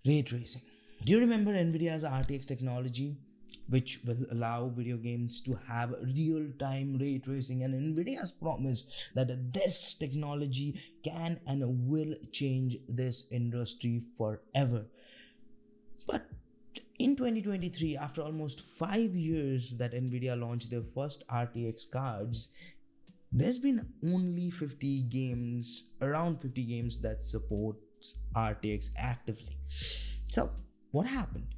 Ray tracing. Do you remember NVIDIA's RTX technology, which will allow video games to have real-time ray tracing? And NVIDIA's promise that this technology can and will change this industry forever. But in 2023, after almost 5 years that NVIDIA launched their first RTX cards, there's been only 50 games, around 50 games that supports RTX actively. So what happened?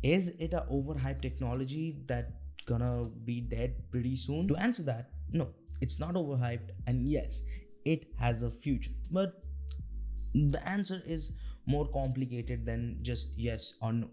Is it a overhyped technology that gonna be dead pretty soon? To answer that, no, it's not overhyped, and yes, it has a future. But the answer is more complicated than just yes or no.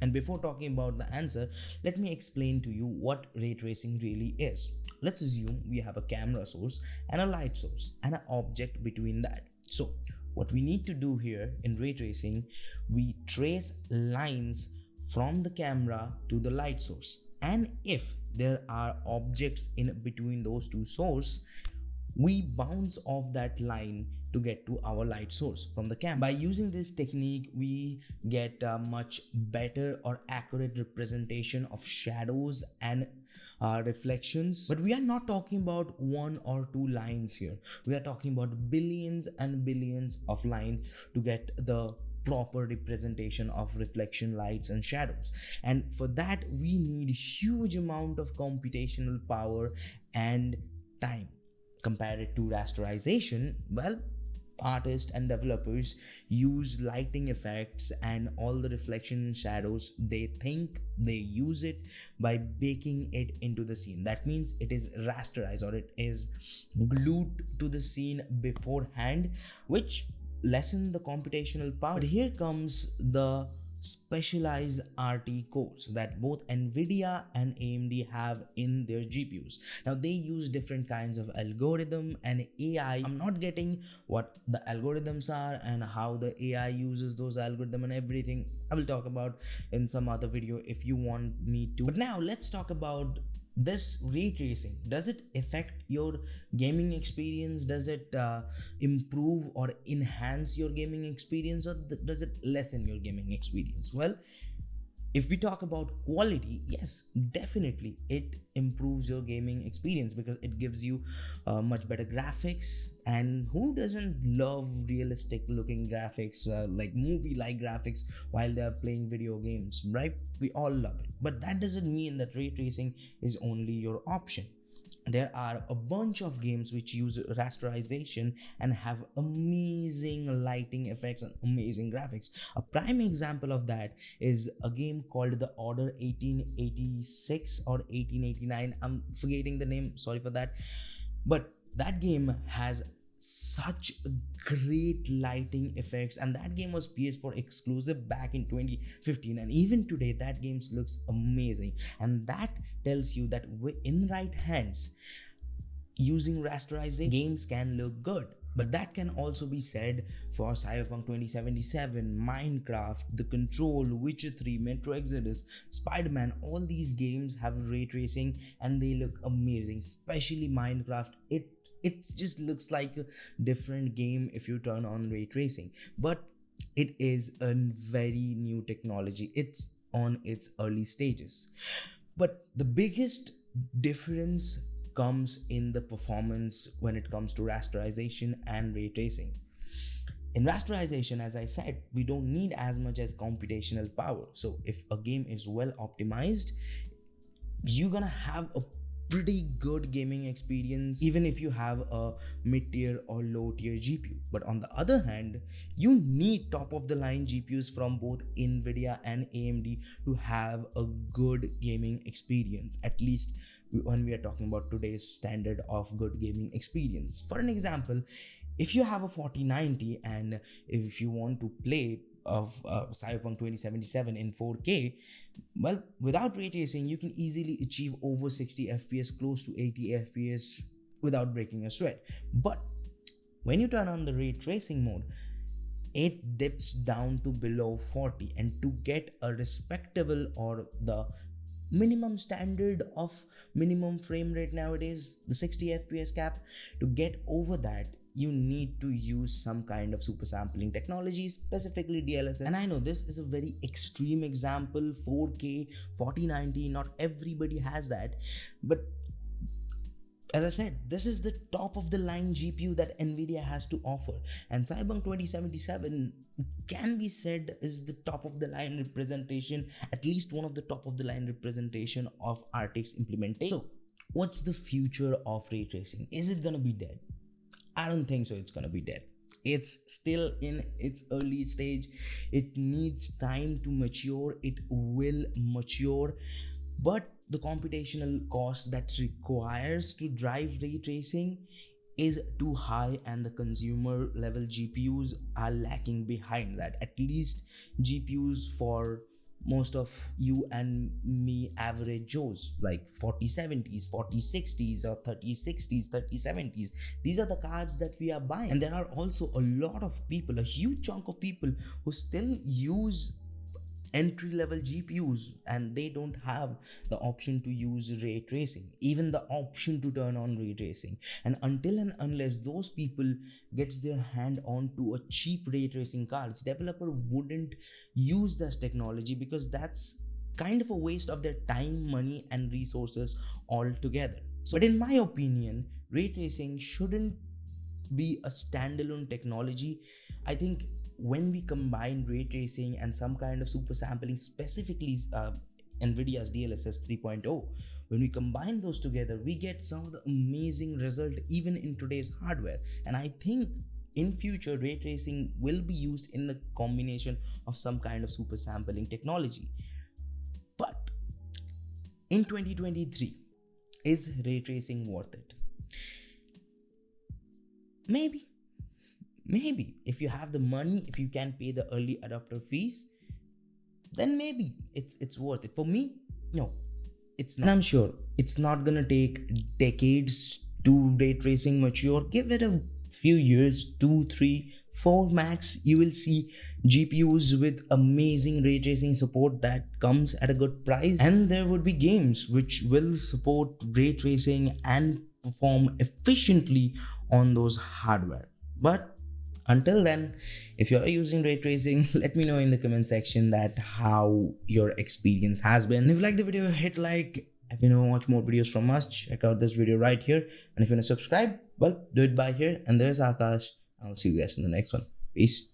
And before talking about the answer, let me explain to you what ray tracing really is. Let's assume we have a camera source and a light source and an object between that. So what we need to do here in ray tracing, we trace lines from the camera to the light source. And if there are objects in between those two sources, we bounce off that line to get to our light source from the camera. By using this technique, we get a much better or accurate representation of shadows and reflections. But we are not talking about one or two lines here. We are talking about billions and billions of lines to get the proper representation of reflection, lights and shadows. And for that, we need huge amount of computational power and time. Compare it to rasterization, well, artists and developers use lighting effects and all the reflection and shadows. They think they use it by baking it into the scene. That means it is rasterized or it is glued to the scene beforehand, which lessen the computational power. But here comes the specialized RT cores that both NVIDIA and AMD have in their GPUs. Now they use different kinds of algorithm and AI. I'm not getting what the algorithms are and how the AI uses those algorithms and everything. I will talk about in some other video if you want me to. But now let's talk about this ray tracing. Does it affect your gaming experience? Does it improve or enhance your gaming experience, or does it lessen your gaming experience? Well, if we talk about quality, yes, definitely it improves your gaming experience because it gives you much better graphics. And who doesn't love realistic looking graphics, like movie like graphics while they're playing video games, right? We all love it. But that doesn't mean that ray tracing is only your option. There are a bunch of games which use rasterization and have amazing lighting effects and amazing graphics. A prime example of that is a game called The Order 1886 or 1889. I'm forgetting the name, sorry for that. But that game has such great lighting effects, and that game was PS4 exclusive back in 2015, and even today that game looks amazing. And that tells you that in right hands, using rasterization, games can look good. But that can also be said for Cyberpunk 2077, Minecraft, The Control, Witcher 3, Metro Exodus, Spider-Man. All these games have ray tracing and they look amazing, especially Minecraft. It just looks like a different game if you turn on ray tracing. But it is a very new technology. It's on its early stages. But the biggest difference comes in the performance when it comes to rasterization and ray tracing. In rasterization, as I said, we don't need as much as computational power. So if a game is well optimized, you're gonna have a pretty good gaming experience even if you have a mid-tier or low-tier GPU. But on the other hand, you need top-of-the-line GPUs from both NVIDIA and AMD to have a good gaming experience, at least when we are talking about today's standard of good gaming experience. For an example, if you have a 4090 and if you want to play of Cyberpunk 2077 in 4K, well, without ray tracing, you can easily achieve over 60 FPS, close to 80 FPS without breaking a sweat. But when you turn on the ray tracing mode, it dips down to below 40, and to get a respectable or the minimum standard of minimum frame rate nowadays, the 60 FPS cap, to get over that, you need to use some kind of super sampling technology, specifically DLSS. And I know this is a very extreme example, 4K 4090, not everybody has that, but as I said, this is the top of the line GPU that Nvidia has to offer, and Cyberpunk 2077 can be said is the top of the line representation, at least one of the top of the line representation of RTX implementation. So what's the future of ray tracing? Is it gonna be dead? I don't think so. It's gonna be dead. It's still in its early stage. It needs time to mature. It will mature, but the computational cost that requires to drive ray tracing is too high, and the consumer level GPUs are lacking behind that. At least GPUs for most of you and me average Joes, like 4070s, 4060s, or 3060s, 3070s. These are the cards that we are buying. And there are also a lot of people, a huge chunk of people, who still use entry-level GPUs, and they don't have the option to use ray tracing, even the option to turn on ray tracing. And until and unless those people gets their hand on to a cheap ray tracing cards, developer wouldn't use this technology, because that's kind of a waste of their time, money, and resources altogether. So, but in my opinion, ray tracing shouldn't be a standalone technology. I think when we combine ray tracing and some kind of super sampling, specifically NVIDIA's DLSS 3.0, when we combine those together, we get some of the amazing result even in today's hardware. And I think in future, ray tracing will be used in the combination of some kind of super sampling technology. But in 2023, is ray tracing worth it? Maybe if you have the money, if you can pay the early adopter fees, then maybe it's worth it. For me, no, it's not. And I'm sure it's not gonna take decades to ray tracing mature. Give it a few years, 2, 3, 4 max, you will see GPUs with amazing ray tracing support that comes at a good price, and there would be games which will support ray tracing and perform efficiently on those hardware. But until then, if you're using ray tracing, let me know in the comment section that how your experience has been. If you like the video, hit like. If you want to watch more videos from us, check out this video right here. And if you want to subscribe, well, do it by here. And there's Akash. I'll see you guys in the next one. Peace.